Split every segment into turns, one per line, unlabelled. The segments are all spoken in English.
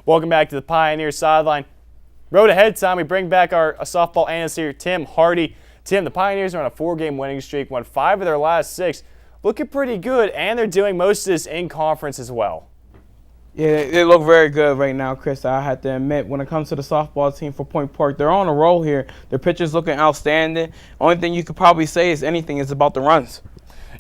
Welcome back to the Pioneer Sideline. Road ahead time, we bring back our softball analyst here, Tim Hardy. Tim, the Pioneers are on a 4-game winning streak, won 5 of their last 6. Looking pretty good, and they're doing most of this in conference as well.
Yeah, they look very good right now, Chris. I have to admit, when it comes to the softball team for Point Park, they're on a roll here. Their pitchers looking outstanding. Only thing you could probably say is anything is about the runs.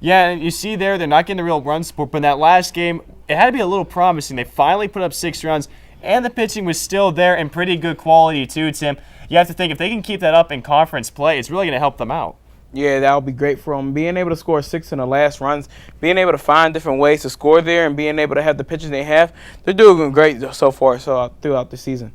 Yeah, and you see there, they're not getting the real run support, but in that last game, it had to be a little promising. They finally put up 6 runs, and the pitching was still there in pretty good quality too, Tim. You have to think if they can keep that up in conference play, it's really going to help them out.
Yeah, that would be great for them. Being able to score 6 in the last runs, being able to find different ways to score there, and being able to have the pitchers they have, they're doing great so far throughout the season.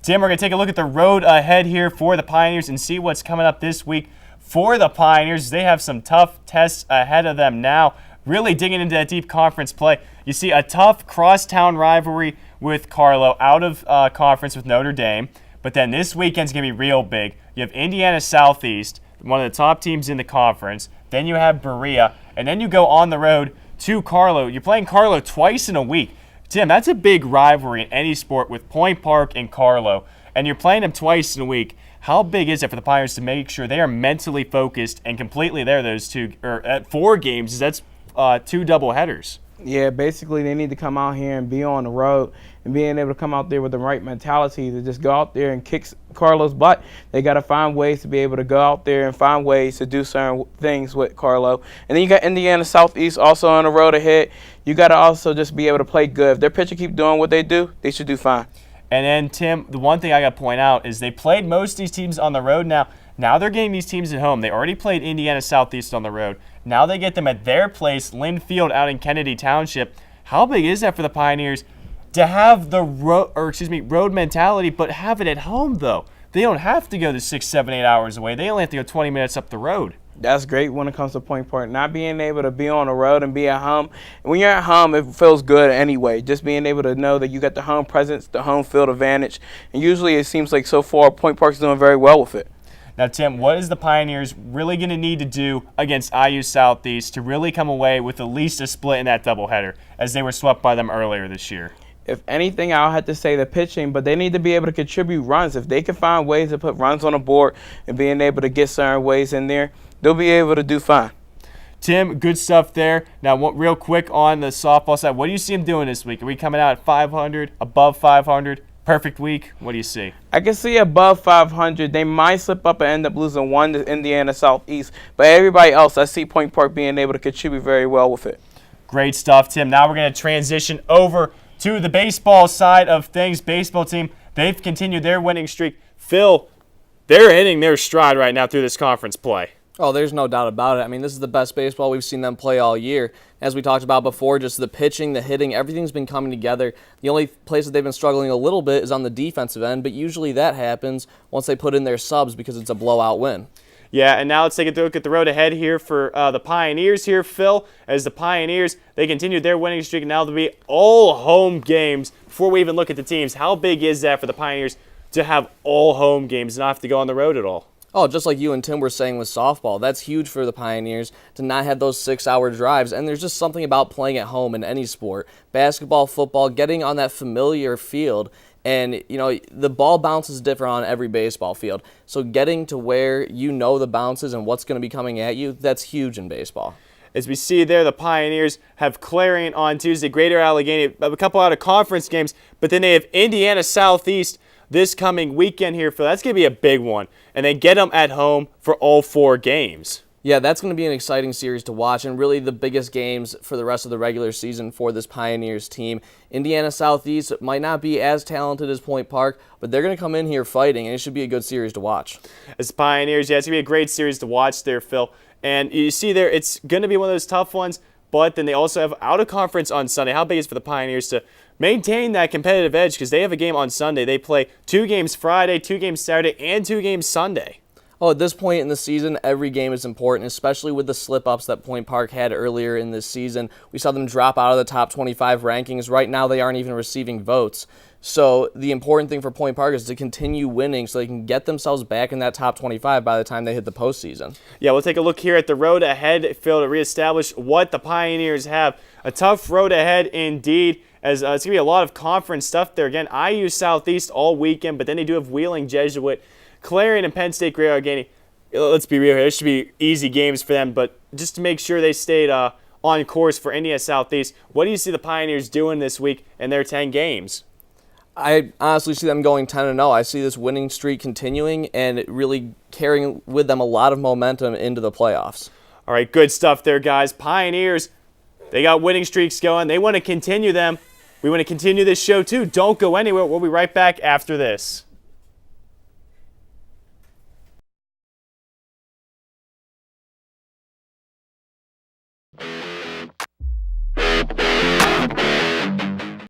Tim, we're going to take a look at the road ahead here for the Pioneers and see what's coming up this week for the Pioneers. They have some tough tests ahead of them now, really digging into that deep conference play. You see a tough crosstown rivalry with Carlo out of conference with Notre Dame, but then this weekend's going to be real big. You have Indiana Southeast, one of the top teams in the conference. Then you have Berea, and then you go on the road to Carlo. You're playing Carlo twice in a week. Tim, that's a big rivalry in any sport with Point Park and Carlo, and you're playing them twice in a week. How big is it for the Pioneers to make sure they are mentally focused and completely there those 2 or at 4 games? That's 2 doubleheaders.
Yeah, basically they need to come out here and be on the road and being able to come out there with the right mentality to just go out there and kick Carlo's butt. They got to find ways to be able to go out there and find ways to do certain things with Carlo. And then you got Indiana Southeast also on the road ahead. You got to also just be able to play good. If their pitcher keep doing what they do, they should do fine.
And then, Tim, the one thing I got to point out is they played most of these teams on the road now. Now they're getting these teams at home. They already played Indiana Southeast on the road. Now they get them at their place, Lynn Field out in Kennedy Township. How big is that for the Pioneers to have the road mentality, but have it at home, though? They don't have to go the 6, 7, 8 hours away. They only have to go 20 minutes up the road.
That's great when it comes to Point Park. Not being able to be on the road and be at home. When you're at home, it feels good anyway. Just being able to know that you got the home presence, the home field advantage. And usually it seems like so far Point Park's doing very well with it.
Now, Tim, what is the Pioneers really going to need to do against IU Southeast to really come away with at least a split in that doubleheader, as they were swept by them earlier this year?
If anything, I'll have to say the pitching, but they need to be able to contribute runs. If they can find ways to put runs on the board and being able to get certain ways in there, they'll be able to do fine.
Tim, good stuff there. Now, real quick on the softball side, what do you see them doing this week? Are we coming out at 500, above 500? Perfect week? What do you see?
I can see above 500. They might slip up and end up losing 1 to Indiana Southeast. But everybody else, I see Point Park being able to contribute very well with it.
Great stuff, Tim. Now we're going to transition over to the baseball side of things. Baseball team, they've continued their winning streak. Phil, they're hitting their stride right now through this conference play.
Oh, there's no doubt about it. I mean, this is the best baseball we've seen them play all year. As we talked about before, just the pitching, the hitting, everything's been coming together. The only place that they've been struggling a little bit is on the defensive end, but usually that happens once they put in their subs because it's a blowout win.
Yeah, and now let's take a look at the road ahead here for the Pioneers here, Phil. As the Pioneers, they continued their winning streak, and now they'll be all home games. Before we even look at the teams, how big is that for the Pioneers to have all home games and not have to go on the road at all?
Oh, just like you and Tim were saying with softball, that's huge for the Pioneers to not have those 6-hour drives. And there's just something about playing at home in any sport. Basketball, football, getting on that familiar field. And, you know, the ball bounces different on every baseball field. So getting to where you know the bounces and what's going to be coming at you, that's huge in baseball.
As we see there, the Pioneers have Clarion on Tuesday, Greater Allegheny, a couple out of conference games, but then they have Indiana Southeast this coming weekend here. That's going to be a big one. And they get them at home for all 4 games.
Yeah, that's going to be an exciting series to watch and really the biggest games for the rest of the regular season for this Pioneers team. Indiana Southeast might not be as talented as Point Park, but they're going to come in here fighting, and it should be a good series to watch.
As the Pioneers, yeah, it's going to be a great series to watch there, Phil. And you see there, it's going to be one of those tough ones, but then they also have out of conference on Sunday. How big is it for the Pioneers to maintain that competitive edge, because they have a game on Sunday. They play 2 games Friday, 2 games Saturday, and 2 games Sunday.
Oh, at this point in the season, every game is important, especially with the slip-ups that Point Park had earlier in this season. We saw them drop out of the top 25 rankings. Right now, they aren't even receiving votes. So the important thing for Point Park is to continue winning so they can get themselves back in that top 25 by the time they hit the postseason.
Yeah, we'll take a look here at the road ahead, Phil, to reestablish what the Pioneers have. A tough road ahead indeed, as it's going to be a lot of conference stuff there. Again, IU Southeast all weekend, but then they do have Wheeling Jesuit, Clarion, and Penn State Great Allegheny. Let's be real here. This should be easy games for them, but just to make sure they stayed on course for India Southeast, what do you see the Pioneers doing this week in their 10 games?
I honestly see them going 10-0. I see this winning streak continuing and really carrying with them a lot of momentum into the playoffs.
All right, good stuff there, guys. Pioneers, they got winning streaks going. They want to continue them. We want to continue this show, too. Don't go anywhere. We'll be right back after this.